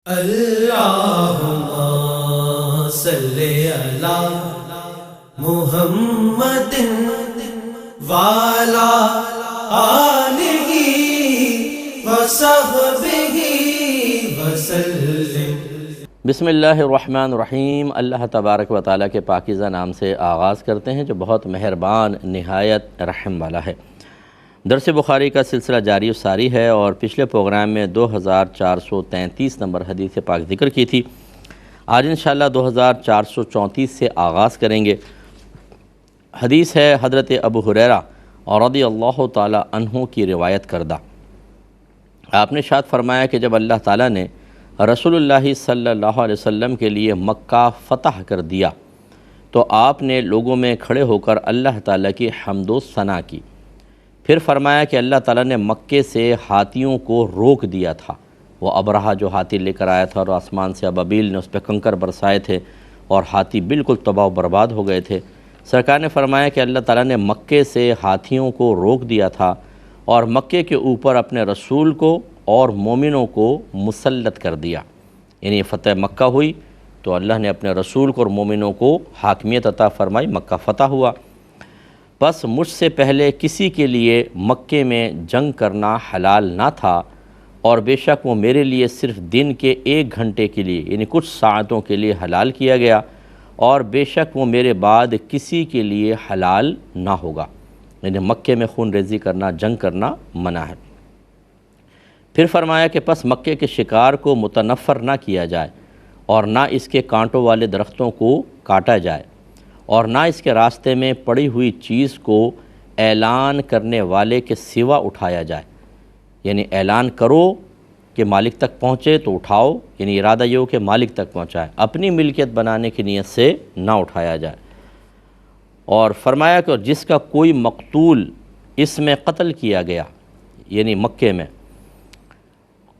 اللہم صلی علی محمد وعلی آلہ وصحبہ وسلم۔ بسم اللہ الرحمن الرحیم۔ اللہ تبارک و تعالیٰ کے پاکیزہ نام سے آغاز کرتے ہیں جو بہت مہربان نہایت رحم والا ہے۔ درس بخاری کا سلسلہ جاری و ساری ہے اور پچھلے پروگرام میں 2433 نمبر حدیث پاک ذکر کی تھی۔ آج انشاءاللہ 2434 سے آغاز کریں گے۔ حدیث ہے حضرت ابو ہریرہ رضی اللہ تعالی عنہ کی روایت کردہ۔ آپ نے ارشاد فرمایا کہ جب اللہ تعالیٰ نے رسول اللہ صلی اللہ علیہ وسلم کے لیے مکہ فتح کر دیا تو آپ نے لوگوں میں کھڑے ہو کر اللہ تعالیٰ کی حمد و ثنا کی۔ پھر فرمایا کہ اللہ تعالیٰ نے مکے سے ہاتھیوں کو روک دیا تھا۔ وہ ابرہہ جو ہاتھی لے کر آیا تھا اور آسمان سے ابابیل نے اس پہ کنکر برسائے تھے اور ہاتھی بالکل تباہ و برباد ہو گئے تھے۔ سرکار نے فرمایا کہ اللہ تعالیٰ نے مکے سے ہاتھیوں کو روک دیا تھا اور مکے کے اوپر اپنے رسول کو اور مومنوں کو مسلط کر دیا۔ یعنی فتح مکہ ہوئی تو اللہ نے اپنے رسول کو اور مومنوں کو حاکمیت عطا فرمائی، مکہ فتح ہوا۔ بس مجھ سے پہلے کسی کے لیے مکے میں جنگ کرنا حلال نہ تھا اور بے شک وہ میرے لیے صرف دن کے 1 گھنٹے کے لیے یعنی کچھ ساعتوں کے لیے حلال کیا گیا اور بے شک وہ میرے بعد کسی کے لیے حلال نہ ہوگا۔ یعنی مکے میں خون ریزی کرنا، جنگ کرنا منع ہے۔ پھر فرمایا کہ پس مکے کے شکار کو متنفر نہ کیا جائے اور نہ اس کے کانٹوں والے درختوں کو کاٹا جائے اور نہ اس کے راستے میں پڑی ہوئی چیز کو اعلان کرنے والے کے سوا اٹھایا جائے۔ یعنی اعلان کرو کہ مالک تک پہنچے تو اٹھاؤ، یعنی ارادہ یہ ہو کہ مالک تک پہنچائے، اپنی ملکیت بنانے کی نیت سے نہ اٹھایا جائے۔ اور فرمایا کہ جس کا کوئی مقتول اس میں قتل کیا گیا یعنی مکے میں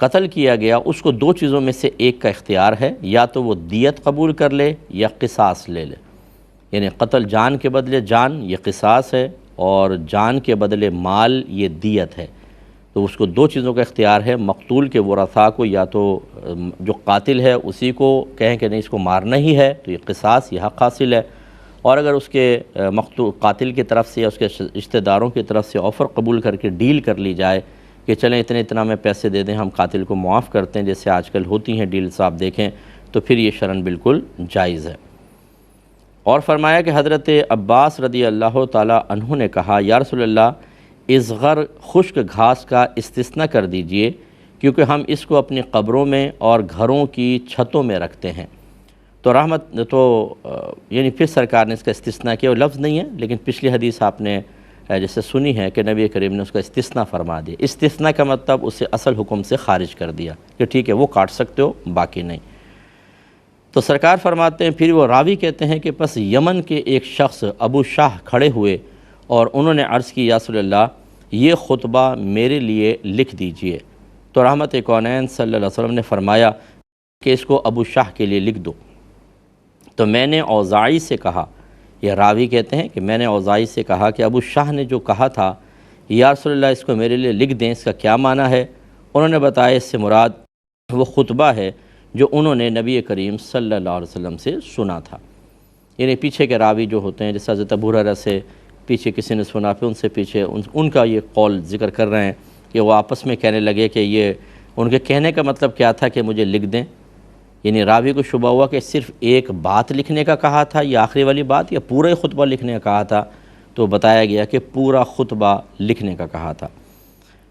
قتل کیا گیا، اس کو 2 چیزوں میں سے ایک کا اختیار ہے، یا تو وہ دیت قبول کر لے یا قصاص لے لے۔ یعنی قتل جان کے بدلے جان یہ قصاص ہے اور جان کے بدلے مال یہ دیت ہے۔ تو اس کو 2 چیزوں کا اختیار ہے، مقتول کے ورثاء کو یا تو جو قاتل ہے اسی کو کہیں کہ نہیں اس کو مارنا ہی ہے تو یہ قصاص یہ حق حاصل ہے، اور اگر اس کے مقتول قاتل کی طرف سے یا اس کے رشتہ داروں کی طرف سے آفر قبول کر کے ڈیل کر لی جائے کہ چلیں اتنا میں پیسے دے دیں ہم قاتل کو معاف کرتے ہیں، جیسے آج کل ہوتی ہیں ڈیلز آپ دیکھیں، تو پھر یہ شرعاً بالکل جائز ہے۔ اور فرمایا کہ حضرت عباس رضی اللہ تعالیٰ عنہ نے کہا یا رسول اللہ اصغر خشک گھاس کا استثناء کر دیجئے کیونکہ ہم اس کو اپنی قبروں میں اور گھروں کی چھتوں میں رکھتے ہیں۔ تو یعنی پھر سرکار نے اس کا استثناء کیا، وہ لفظ نہیں ہے لیکن پچھلی حدیث آپ نے جیسے سنی ہے کہ نبی کریم نے اس کا استثناء فرما دیا۔ استثناء کا مطلب اسے اصل حکم سے خارج کر دیا کہ ٹھیک ہے وہ کاٹ سکتے ہو باقی نہیں۔ تو سرکار فرماتے ہیں پھر وہ راوی کہتے ہیں کہ پس یمن کے ایک شخص ابو شاہ کھڑے ہوئے اور انہوں نے عرض کی یا رسول اللہ یہ خطبہ میرے لیے لکھ دیجئے۔ تو رحمت کونین صلی اللہ علیہ وسلم نے فرمایا کہ اس کو ابو شاہ کے لیے لکھ دو۔ تو میں نے اوزاعی سے کہا، یہ راوی کہتے ہیں کہ میں نے اوزاعی سے کہا کہ ابو شاہ نے جو کہا تھا یا رسول اللہ اس کو میرے لیے لکھ دیں، اس کا کیا معنی ہے؟ انہوں نے بتایا اس سے مراد وہ خطبہ ہے جو انہوں نے نبی کریم صلی اللہ علیہ وسلم سے سنا تھا۔ یعنی پیچھے کے راوی جو ہوتے ہیں جیسے حضرت ابو ہریرہ سے پیچھے کسی نے سنا، پھر ان سے پیچھے ان کا یہ قول ذکر کر رہے ہیں کہ وہ آپس میں کہنے لگے کہ یہ ان کے کہنے کا مطلب کیا تھا کہ مجھے لکھ دیں۔ یعنی راوی کو شبہ ہوا کہ صرف ایک بات لکھنے کا کہا تھا یا آخری والی بات یا پورا خطبہ لکھنے کا کہا تھا، تو بتایا گیا کہ پورا خطبہ لکھنے کا کہا تھا۔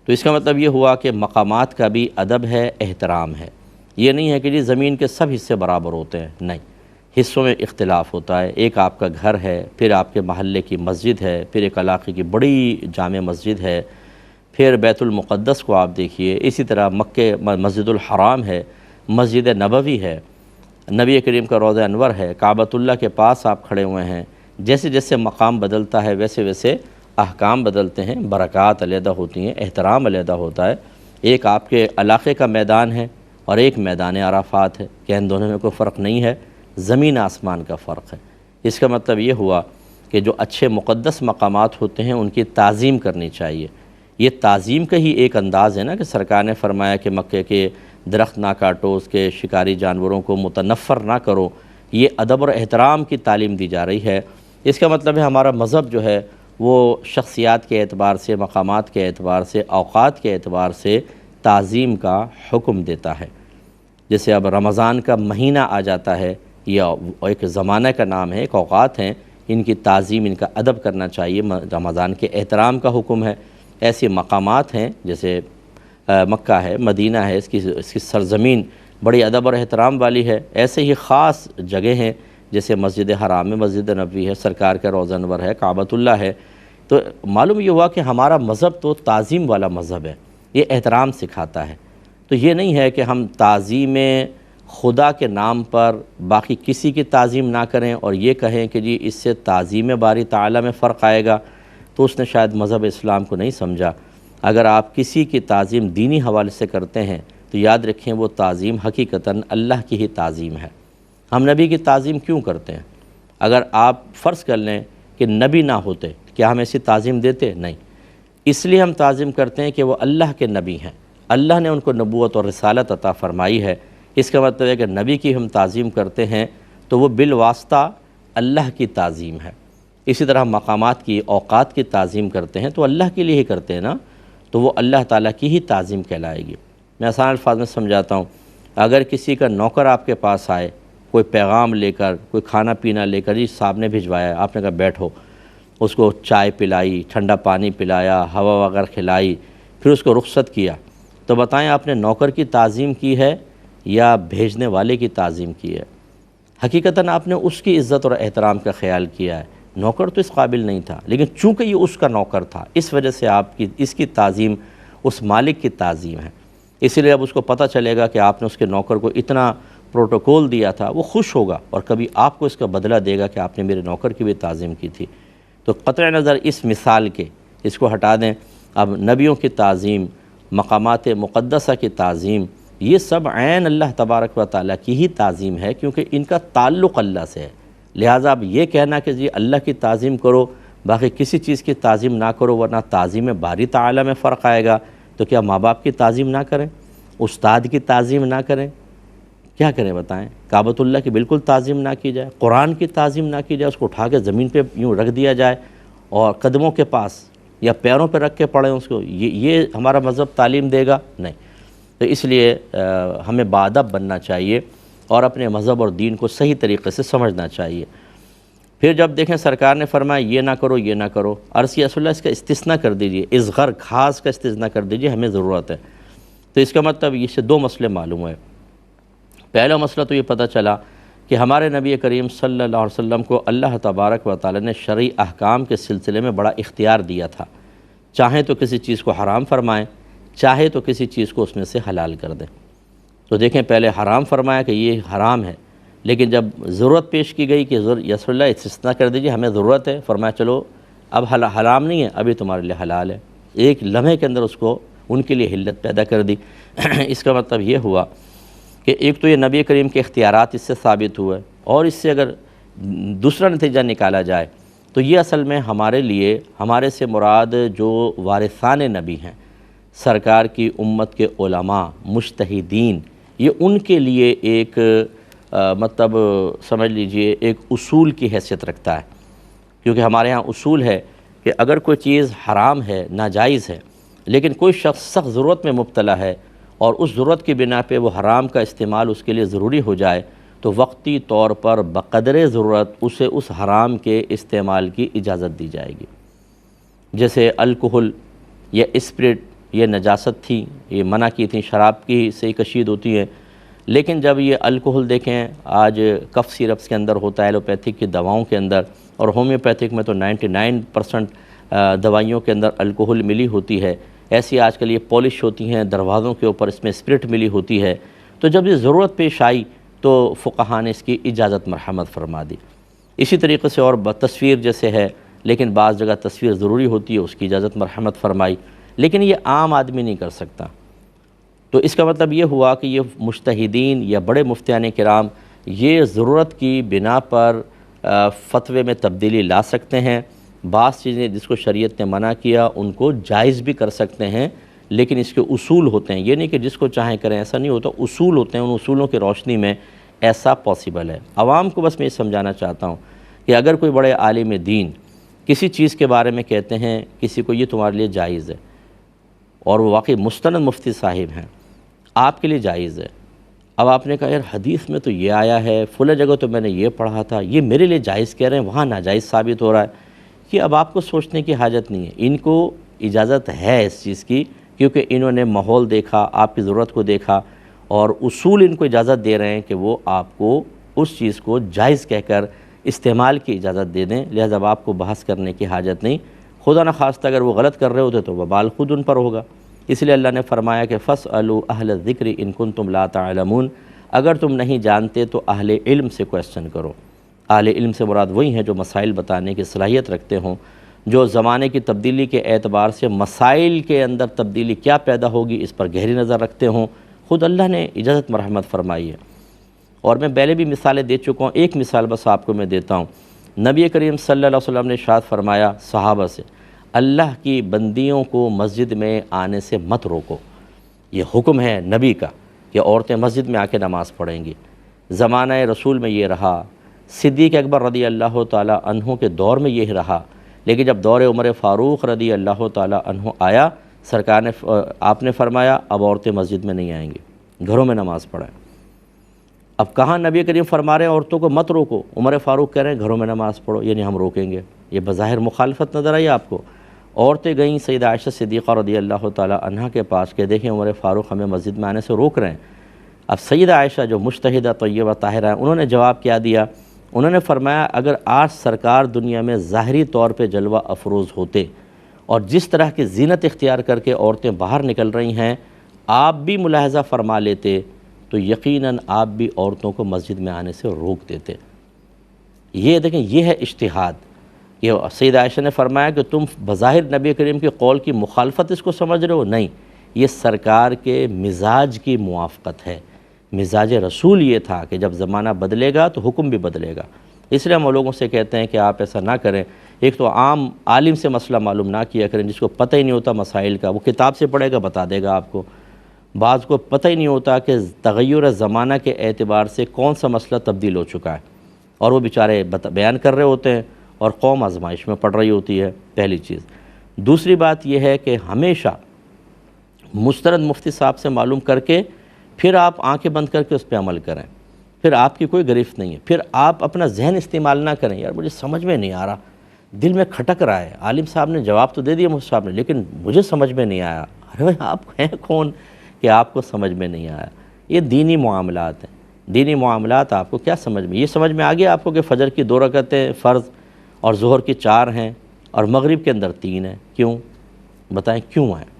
تو اس کا مطلب یہ ہوا کہ مقامات کا بھی ادب ہے، احترام ہے۔ یہ نہیں ہے کہ جی زمین کے سب حصے برابر ہوتے ہیں، نہیں، حصوں میں اختلاف ہوتا ہے۔ ایک آپ کا گھر ہے، پھر آپ کے محلے کی مسجد ہے، پھر ایک علاقے کی بڑی جامع مسجد ہے، پھر بیت المقدس کو آپ دیکھیے، اسی طرح مکہ مسجد الحرام ہے، مسجد نبوی ہے، نبی کریم کا روضہ انور ہے، کعبۃ اللہ کے پاس آپ کھڑے ہوئے ہیں۔ جیسے جیسے مقام بدلتا ہے ویسے ویسے احکام بدلتے ہیں، برکات علیحدہ ہوتی ہیں، احترام علیحدہ ہوتا ہے۔ ایک آپ کے علاقے کا میدان ہے اور ایک میدان عرفات ہے کہ ان دونوں میں کوئی فرق نہیں ہے، زمین آسمان کا فرق ہے۔ اس کا مطلب یہ ہوا کہ جو اچھے مقدس مقامات ہوتے ہیں ان کی تعظیم کرنی چاہیے۔ یہ تعظیم کا ہی ایک انداز ہے نا کہ سرکار نے فرمایا کہ مکے کے درخت نہ کاٹو، اس کے شکاری جانوروں کو متنفر نہ کرو، یہ ادب اور احترام کی تعلیم دی جا رہی ہے۔ اس کا مطلب ہے ہمارا مذہب جو ہے وہ شخصیات کے اعتبار سے، مقامات کے اعتبار سے، اوقات کے اعتبار سے تعظیم کا حکم دیتا ہے۔ جیسے اب رمضان کا مہینہ آ جاتا ہے، یہ ایک زمانہ کا نام ہے، ایک اوقات ہیں، ان کی تعظیم، ان کا ادب کرنا چاہیے، رمضان کے احترام کا حکم ہے۔ ایسے مقامات ہیں جیسے مکہ ہے، مدینہ ہے، اس کی سرزمین بڑی ادب اور احترام والی ہے۔ ایسے ہی خاص جگہ ہیں جیسے مسجد حرام ہے، مسجد نبوی ہے، سرکار کا روضہ انور ہے، کعبۃ اللہ ہے۔ تو معلوم یہ ہوا کہ ہمارا مذہب تو تعظیم والا مذہب ہے، یہ احترام سکھاتا ہے۔ تو یہ نہیں ہے کہ ہم تعظیم خدا کے نام پر باقی کسی کی تعظیم نہ کریں اور یہ کہیں کہ جی اس سے تعظیم باری تعالیٰ میں فرق آئے گا، تو اس نے شاید مذہب اسلام کو نہیں سمجھا۔ اگر آپ کسی کی تعظیم دینی حوالے سے کرتے ہیں تو یاد رکھیں وہ تعظیم حقیقتاً اللہ کی ہی تعظیم ہے۔ ہم نبی کی تعظیم کیوں کرتے ہیں؟ اگر آپ فرض کر لیں کہ نبی نہ ہوتے کیا ہم ایسی تعظیم دیتے؟ نہیں۔ اس لیے ہم تعظیم کرتے ہیں کہ وہ اللہ کے نبی ہیں، اللہ نے ان کو نبوت اور رسالت عطا فرمائی ہے۔ اس کا مطلب ہے کہ نبی کی ہم تعظیم کرتے ہیں تو وہ بالواسطہ اللہ کی تعظیم ہے۔ اسی طرح مقامات کی، اوقات کی تعظیم کرتے ہیں تو اللہ کے لیے ہی کرتے ہیں نا، تو وہ اللہ تعالیٰ کی ہی تعظیم کہلائے گی۔ میں آسان الفاظ میں سمجھاتا ہوں، اگر کسی کا نوکر آپ کے پاس آئے، کوئی پیغام لے کر، کوئی کھانا پینا لے کر، جی صاحب نے بھجوایا ہے، آپ نے کہا بیٹھو، اس کو چائے پلائی، ٹھنڈا پانی پلایا، ہوا وغیرہ کھلائی، پھر اس کو رخصت کیا، تو بتائیں آپ نے نوکر کی تعظیم کی ہے یا بھیجنے والے کی تعظیم کی ہے؟ حقیقتاً آپ نے اس کی عزت اور احترام کا خیال کیا ہے۔ نوکر تو اس قابل نہیں تھا، لیکن چونکہ یہ اس کا نوکر تھا، اس وجہ سے آپ کی اس کی تعظیم اس مالک کی تعظیم ہے۔ اسی لیے اب اس کو پتہ چلے گا کہ آپ نے اس کے نوکر کو اتنا پروٹوکول دیا تھا، وہ خوش ہوگا اور کبھی آپ کو اس کا بدلہ دے گا کہ آپ نے میرے نوکر کی بھی تعظیم کی تھی۔ تو قطع نظر اس مثال کے، اس کو ہٹا دیں، اب نبیوں کی تعظیم، مقامات مقدسہ کی تعظیم، یہ سب عین اللہ تبارک و تعالیٰ کی ہی تعظیم ہے، کیونکہ ان کا تعلق اللہ سے ہے۔ لہٰذا اب یہ کہنا کہ جی اللہ کی تعظیم کرو، باقی کسی چیز کی تعظیم نہ کرو ورنہ تعظیم باری تعالیٰ میں فرق آئے گا، تو کیا ماں باپ کی تعظیم نہ کریں، استاد کی تعظیم نہ کریں؟ کیا کریں بتائیں؟ کعبۃ اللہ کی بالکل تعظیم نہ کی جائے، قرآن کی تعظیم نہ کی جائے، اس کو اٹھا کے زمین پہ یوں رکھ دیا جائے اور قدموں کے پاس یا پیروں پہ رکھ کے پڑھیں اس کو، یہ ہمارا مذہب تعلیم دے گا؟ نہیں۔ تو اس لیے ہمیں باادب بننا چاہیے اور اپنے مذہب اور دین کو صحیح طریقے سے سمجھنا چاہیے۔ پھر جب دیکھیں سرکار نے فرمایا یہ نہ کرو، یہ نہ کرو، عرض یا رسول اللہ اس کا استثناء کر دیجئے، اصغر خاص کا استثناء کر دیجئے، ہمیں ضرورت ہے۔ تو اس کا مطلب اس سے دو مسئلے معلوم ہوئے۔ پہلا مسئلہ تو یہ پتہ چلا کہ ہمارے نبی کریم صلی اللہ علیہ وسلم کو اللہ تبارک و تعالی نے شرعی احکام کے سلسلے میں بڑا اختیار دیا تھا، چاہیں تو کسی چیز کو حرام فرمائیں، چاہے تو کسی چیز کو اس میں سے حلال کر دیں۔ تو دیکھیں پہلے حرام فرمایا کہ یہ حرام ہے، لیکن جب ضرورت پیش کی گئی کہ یا رسول اللہ استثناء کر دیجیے، ہمیں ضرورت ہے، فرمایا چلو اب حرام نہیں ہے، ابھی تمہارے لیے حلال ہے۔ ایک لمحے کے اندر اس کو ان کے لیے حلت پیدا کر دی۔ اس کا مطلب یہ ہوا کہ ایک تو یہ نبی کریم کے اختیارات اس سے ثابت ہوئے، اور اس سے اگر دوسرا نتیجہ نکالا جائے تو یہ اصل میں ہمارے لیے، ہمارے سے مراد جو وارثان نبی ہیں، سرکار کی امت کے علماء، مجتہدین، یہ ان کے لیے ایک مطلب سمجھ لیجئے ایک اصول کی حیثیت رکھتا ہے، کیونکہ ہمارے ہاں اصول ہے کہ اگر کوئی چیز حرام ہے، ناجائز ہے، لیکن کوئی شخص سخت ضرورت میں مبتلا ہے اور اس ضرورت کی بنا پہ وہ حرام کا استعمال اس کے لیے ضروری ہو جائے، تو وقتی طور پر بقدر ضرورت اسے اس حرام کے استعمال کی اجازت دی جائے گی۔ جیسے الکحل یا اسپرٹ، یہ نجاست تھی، یہ منع کی تھیں، شراب کی سے کشید ہوتی ہیں، لیکن جب یہ الکحل دیکھیں آج کف سیرپس کے اندر ہوتا ہے، ایلوپیتھک کی دواؤں کے اندر، اور ہومیوپیتھک میں تو 99% دوائیوں کے اندر الکحل ملی ہوتی ہے، ایسی آج کل یہ پالش ہوتی ہیں دروازوں کے اوپر، اس میں اسپرٹ ملی ہوتی ہے، تو جب یہ ضرورت پیش آئی تو فقہاء نے اس کی اجازت مرحمت فرما دی۔ اسی طریقے سے اور تصویر جیسے ہے، لیکن بعض جگہ تصویر ضروری ہوتی ہے، اس کی اجازت مرحمت فرمائی، لیکن یہ عام آدمی نہیں کر سکتا۔ تو اس کا مطلب یہ ہوا کہ یہ مجتہدین یا بڑے مفتیان کرام یہ ضرورت کی بنا پر فتوے میں تبدیلی لا سکتے ہیں، بعض چیزیں جس کو شریعت نے منع کیا ان کو جائز بھی کر سکتے ہیں، لیکن اس کے اصول ہوتے ہیں، یہ نہیں کہ جس کو چاہیں کریں، ایسا نہیں ہوتا، اصول ہوتے ہیں، ان اصولوں کی روشنی میں ایسا پاسبل ہے۔ عوام کو بس میں یہ سمجھانا چاہتا ہوں کہ اگر کوئی بڑے عالم دین کسی چیز کے بارے میں کہتے ہیں کسی کو یہ تمہارے لیے جائز ہے، اور وہ واقعی مستند مفتی صاحب ہیں، آپ کے لیے جائز ہے، اب آپ نے کہا یار حدیث میں تو یہ آیا ہے، فلاں جگہ تو میں نے یہ پڑھا تھا، یہ میرے لیے جائز کہہ رہے ہیں، وہاں ناجائز ثابت ہو رہا ہے، کہ اب آپ کو سوچنے کی حاجت نہیں ہے، ان کو اجازت ہے اس چیز کی، کیونکہ انہوں نے ماحول دیکھا، آپ کی ضرورت کو دیکھا، اور اصول ان کو اجازت دے رہے ہیں کہ وہ آپ کو اس چیز کو جائز کہہ کر استعمال کی اجازت دے دیں، لہذا اب آپ کو بحث کرنے کی حاجت نہیں۔ خدا نخواستہ اگر وہ غلط کر رہے ہوتے تو وبال خود ان پر ہوگا، اس لیے اللہ نے فرمایا کہ فَاسْأَلُوا أَهْلَ الذِّكْرِ إِن كُنتُمْ لَا تَعْلَمُونَ، اگر تم نہیں جانتے تو اہل علم سے کویسچن کرو۔ اہل علم سے مراد وہی ہیں جو مسائل بتانے کی صلاحیت رکھتے ہوں، جو زمانے کی تبدیلی کے اعتبار سے مسائل کے اندر تبدیلی کیا پیدا ہوگی اس پر گہری نظر رکھتے ہوں۔ خود اللہ نے اجازت مرحمت فرمائی ہے، اور میں پہلے بھی مثالیں دے چکا ہوں، ایک مثال بس آپ کو میں دیتا ہوں۔ نبی کریم صلی اللہ علیہ وسلم نے ارشاد فرمایا صحابہ سے، اللہ کی بندیوں کو مسجد میں آنے سے مت روکو، یہ حکم ہے نبی کا کہ عورتیں مسجد میں آ کے نماز پڑھیں گی۔ زمانہ رسول میں یہ رہا، صدیق اکبر رضی اللہ تعالیٰ عنہ کے دور میں یہ رہا، لیکن جب دور عمر فاروق رضی اللہ تعالیٰ عنہ آیا، سرکار نے آپ نے فرمایا اب عورتیں مسجد میں نہیں آئیں گی، گھروں میں نماز پڑھیں۔ اب کہاں نبی کریم فرما رہے ہیں عورتوں کو مت روکو، عمر فاروق کہہ رہے ہیں گھروں میں نماز پڑھو، یعنی ہم روکیں گے، یہ بظاہر مخالفت نظر آئی آپ کو۔ عورتیں گئیں سیدہ عائشہ صدیقہ رضی اللہ تعالیٰ عنہ کے پاس کہ دیکھیں عمر فاروق ہمیں مسجد میں آنے سے روک رہے ہیں۔ اب سیدہ عائشہ جو مجتہدہ طیبہ طاہرہ ہیں، انہوں نے جواب کیا دیا؟ انہوں نے فرمایا اگر آج سرکار دنیا میں ظاہری طور پہ جلوہ افروز ہوتے اور جس طرح کی زینت اختیار کر کے عورتیں باہر نکل رہی ہیں آپ بھی ملاحظہ فرما لیتے تو یقیناً آپ بھی عورتوں کو مسجد میں آنے سے روک دیتے۔ یہ دیکھیں یہ ہے اجتہاد، کہ سیدہ عائشہ نے فرمایا کہ تم بظاہر نبی کریم کے قول کی مخالفت اس کو سمجھ رہے ہو، نہیں، یہ سرکار کے مزاج کی موافقت ہے۔ مزاج رسول یہ تھا کہ جب زمانہ بدلے گا تو حکم بھی بدلے گا، اس لیے ہم لوگوں سے کہتے ہیں کہ آپ ایسا نہ کریں۔ ایک تو عام عالم سے مسئلہ معلوم نہ کیا کریں جس کو پتہ ہی نہیں ہوتا مسائل کا، وہ کتاب سے پڑھے گا بتا دے گا آپ کو۔ بعض کو پتہ ہی نہیں ہوتا کہ تغیر زمانہ کے اعتبار سے کون سا مسئلہ تبدیل ہو چکا ہے، اور وہ بیچارے بیان کر رہے ہوتے ہیں اور قوم آزمائش میں پڑ رہی ہوتی ہے، پہلی چیز۔ دوسری بات یہ ہے کہ ہمیشہ مستند مفتی صاحب سے معلوم کر کے پھر آپ آنکھیں بند کر کے اس پہ عمل کریں، پھر آپ کی کوئی گرفت نہیں ہے، پھر آپ اپنا ذہن استعمال نہ کریں، یار مجھے سمجھ میں نہیں آ رہا، دل میں کھٹک رہا ہے، عالم صاحب نے جواب تو دے دیا مفتی صاحب نے لیکن مجھے سمجھ میں نہیں آیا۔ ارے بھائی آپ ہیں کون کہ آپ کو سمجھ میں نہیں آیا؟ یہ دینی معاملات ہیں، دینی معاملات آپ کو کیا سمجھ میں؟ یہ سمجھ میں آ گیا آپ کو کہ فجر کی 2 رکعتیں فرض اور ظہر کی 4 ہیں اور مغرب کے اندر 3 ہیں، کیوں؟ بتائیں کیوں ہیں؟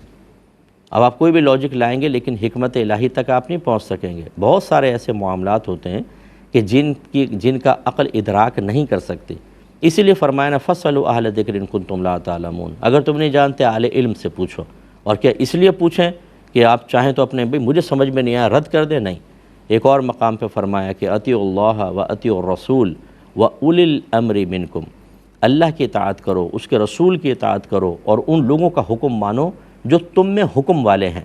اب آپ کوئی بھی لاجک لائیں گے لیکن حکمت الہی تک آپ نہیں پہنچ سکیں گے۔ بہت سارے ایسے معاملات ہوتے ہیں کہ جن کا عقل ادراک نہیں کر سکتی، اسی لیے فرمایا نا فَاسْأَلُوا أَهْلَ الذِّكْرِ إِن كُنتُمْ لَا تَعْلَمُونَ، اگر تم نہیں جانتے اہل علم سے پوچھو۔ اور کیا اس لیے پوچھیں کہ آپ چاہیں تو اپنے بھئی مجھے سمجھ میں نہیں آیا رد کر دیں؟ نہیں، ایک اور مقام پہ فرمایا کہ اطیعوا اللہ واطیعوا الرسول واولی الامر منکم، اللہ کی اطاعت کرو، اس کے رسول کی اطاعت کرو اور ان لوگوں کا حکم مانو جو تم میں حکم والے ہیں۔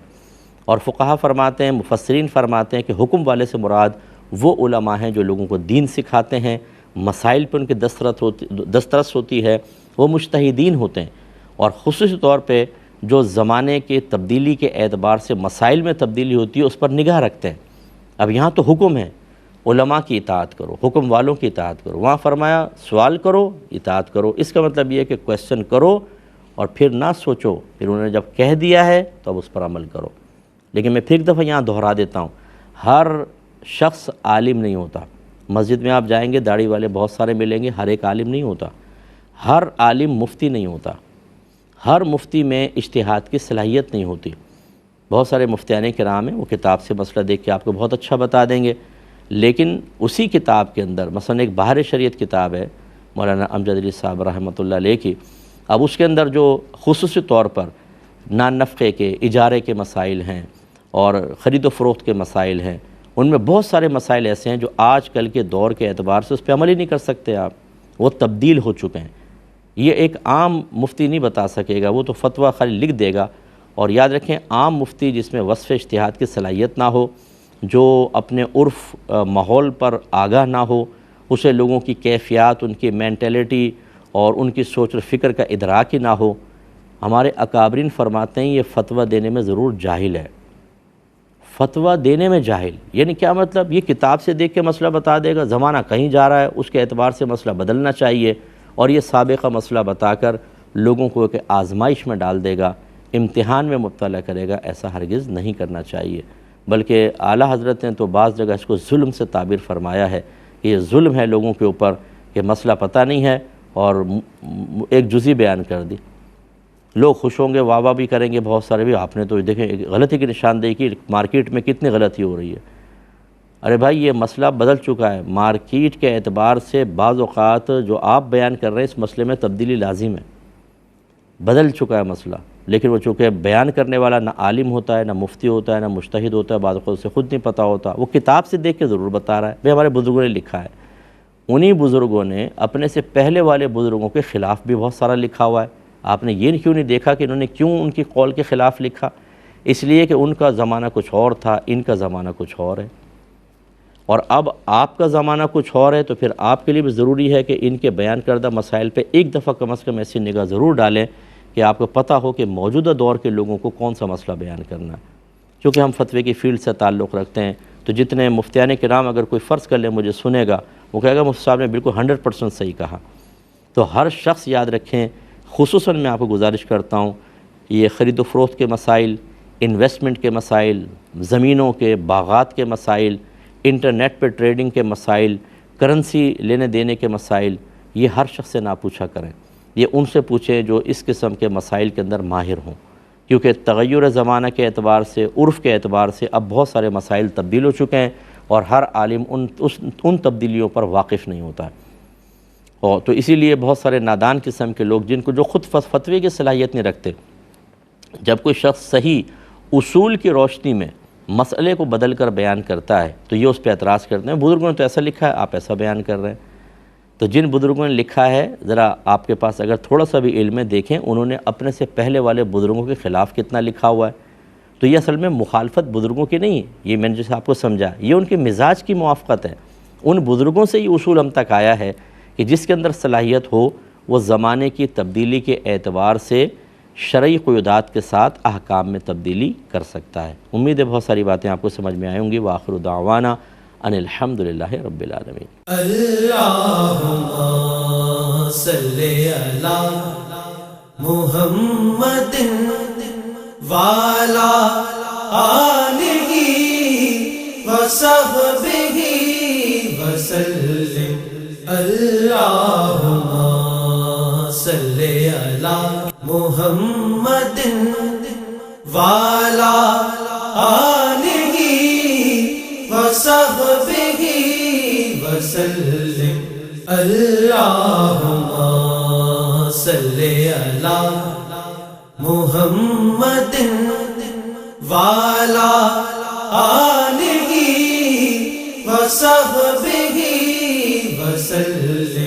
اور فقہا فرماتے ہیں، مفسرین فرماتے ہیں کہ حکم والے سے مراد وہ علماء ہیں جو لوگوں کو دین سکھاتے ہیں، مسائل پہ ان کی دسترس ہوتی ہے، وہ مجتہدین ہوتے ہیں، اور خصوصی طور پہ جو زمانے کے تبدیلی کے اعتبار سے مسائل میں تبدیلی ہوتی ہے اس پر نگاہ رکھتے ہیں۔ اب یہاں تو حکم ہے علماء کی اطاعت کرو، حکم والوں کی اطاعت کرو، وہاں فرمایا سوال کرو اطاعت کرو، اس کا مطلب یہ ہے کہ کویسچن کرو اور پھر نہ سوچو، پھر انہوں نے جب کہہ دیا ہے تو اب اس پر عمل کرو۔ لیکن میں پھر ایک دفعہ یہاں دہرا دیتا ہوں، ہر شخص عالم نہیں ہوتا۔ مسجد میں آپ جائیں گے داڑھی والے بہت سارے ملیں گے، ہر ایک عالم نہیں ہوتا، ہر عالم مفتی نہیں ہوتا، ہر مفتی میں اجتہاد کی صلاحیت نہیں ہوتی۔ بہت سارے مفتیان کرام ہیں وہ کتاب سے مسئلہ دیکھ کے آپ کو بہت اچھا بتا دیں گے، لیکن اسی کتاب کے اندر مثلا ایک بہار شریعت کتاب ہے مولانا امجد علی صاحب رحمۃ اللہ علیہ کی، اب اس کے اندر جو خصوصی طور پر نان نفقے کے اجارے کے مسائل ہیں اور خرید و فروخت کے مسائل ہیں، ان میں بہت سارے مسائل ایسے ہیں جو آج کل کے دور کے اعتبار سے اس پہ عمل ہی نہیں کر سکتے آپ، وہ تبدیل ہو چکے ہیں۔ یہ ایک عام مفتی نہیں بتا سکے گا، وہ تو فتویٰ خالی لکھ دے گا اور یاد رکھیں عام مفتی جس میں وصف اجتہاد کی صلاحیت نہ ہو، جو اپنے عرف ماحول پر آگاہ نہ ہو، اسے لوگوں کی کیفیات، ان کی مینٹلٹی اور ان کی سوچ و فکر کا ادراک ہی نہ ہو، ہمارے اکابرین فرماتے ہیں یہ فتویٰ دینے میں ضرور جاہل ہے۔ فتویٰ دینے میں جاہل یعنی کیا مطلب؟ یہ کتاب سے دیکھ کے مسئلہ بتا دے گا، زمانہ کہیں جا رہا ہے، اس کے اعتبار سے مسئلہ بدلنا چاہیے، اور یہ سابقہ مسئلہ بتا کر لوگوں کو ایک آزمائش میں ڈال دے گا، امتحان میں مبتلا کرے گا۔ ایسا ہرگز نہیں کرنا چاہیے، بلکہ اعلیٰ حضرت نے تو بعض جگہ اس کو ظلم سے تعبیر فرمایا ہے کہ یہ ظلم ہے لوگوں کے اوپر کہ مسئلہ پتہ نہیں ہے اور ایک جزئی بیان کر دی۔ لوگ خوش ہوں گے، واہ واہ بھی کریں گے، بہت سارے بھی آپ نے تو دیکھیں غلطی کی نشاندہی کی، مارکیٹ میں کتنی غلطی ہو رہی ہے۔ ارے بھائی یہ مسئلہ بدل چکا ہے، مارکیٹ کے اعتبار سے بعض اوقات جو آپ بیان کر رہے ہیں اس مسئلے میں تبدیلی لازم ہے، بدل چکا ہے مسئلہ، لیکن وہ چونکہ بیان کرنے والا نہ عالم ہوتا ہے، نہ مفتی ہوتا ہے، نہ مجتہد ہوتا ہے، بعض اوقات اسے خود نہیں پتہ ہوتا، وہ کتاب سے دیکھ کے ضرور بتا رہا ہے۔ بھئی ہمارے بزرگوں نے لکھا ہے، انہی بزرگوں نے اپنے سے پہلے والے بزرگوں کے خلاف بھی بہت سارا لکھا ہوا ہے۔ آپ نے یہ کیوں نہیں دیکھا کہ انہوں نے کیوں ان کی قول کے خلاف لکھا؟ اس لیے کہ ان کا زمانہ کچھ اور تھا، ان کا زمانہ کچھ اور ہے، اور اب آپ کا زمانہ کچھ اور ہے، تو پھر آپ کے لیے بھی ضروری ہے کہ ان کے بیان کردہ مسائل پہ ایک دفعہ کم از کم ایسی نگاہ ضرور ڈالیں کہ آپ کو پتہ ہو کہ موجودہ دور کے لوگوں کو کون سا مسئلہ بیان کرنا ہے۔ چونکہ ہم فتوے کی فیلڈ سے تعلق رکھتے ہیں، تو جتنے مفتیان کرام اگر کوئی فرض کر لے مجھے سنے گا، وہ کہے گا مفتی صاحب نے بالکل 100% صحیح کہا۔ تو ہر شخص یاد رکھیں، خصوصاً میں آپ کو گزارش کرتا ہوں، یہ خرید و فروخت کے مسائل، انویسٹمنٹ کے مسائل، زمینوں کے، باغات کے مسائل، انٹرنیٹ پہ ٹریڈنگ کے مسائل، کرنسی لینے دینے کے مسائل، یہ ہر شخص سے نہ پوچھا کریں، یہ ان سے پوچھیں جو اس قسم کے مسائل کے اندر ماہر ہوں، کیونکہ تغیر زمانہ کے اعتبار سے، عرف کے اعتبار سے اب بہت سارے مسائل تبدیل ہو چکے ہیں، اور ہر عالم ان تبدیلیوں پر واقف نہیں ہوتا ہے۔ اور تو اسی لیے بہت سارے نادان قسم کے لوگ جن کو جو خود فتوے کی صلاحیت نہیں رکھتے، جب کوئی شخص صحیح اصول کی روشنی میں مسئلے کو بدل کر بیان کرتا ہے تو یہ اس پہ اعتراض کرتے ہیں، بزرگوں نے تو ایسا لکھا ہے، آپ ایسا بیان کر رہے ہیں۔ تو جن بزرگوں نے لکھا ہے، ذرا آپ کے پاس اگر تھوڑا سا بھی علم ہے، دیکھیں انہوں نے اپنے سے پہلے والے بزرگوں کے خلاف کتنا لکھا ہوا ہے۔ تو یہ اصل میں مخالفت بزرگوں کی نہیں ہے، یہ میں نے جیسے آپ کو سمجھا، یہ ان کے مزاج کی موافقت ہے۔ ان بزرگوں سے یہ اصول ہم تک آیا ہے کہ جس کے اندر صلاحیت ہو وہ زمانے کی تبدیلی کے اعتبار سے شرعی قیودات کے ساتھ احکام میں تبدیلی کر سکتا ہے۔ امید ہے بہت ساری باتیں آپ کو سمجھ میں آئیں ہوں گی۔ وآخر دعوانا ان الحمدللہ رب العالمین۔ اللہم صلی علی محمد وعلی آلہ وصحبہ وسلم۔ اللہم صلی علی محمد وعلی آلہ وصحبہ وسلم۔ اللہم صلی علی محمد وعلی آلہ وصحبہ وسلم۔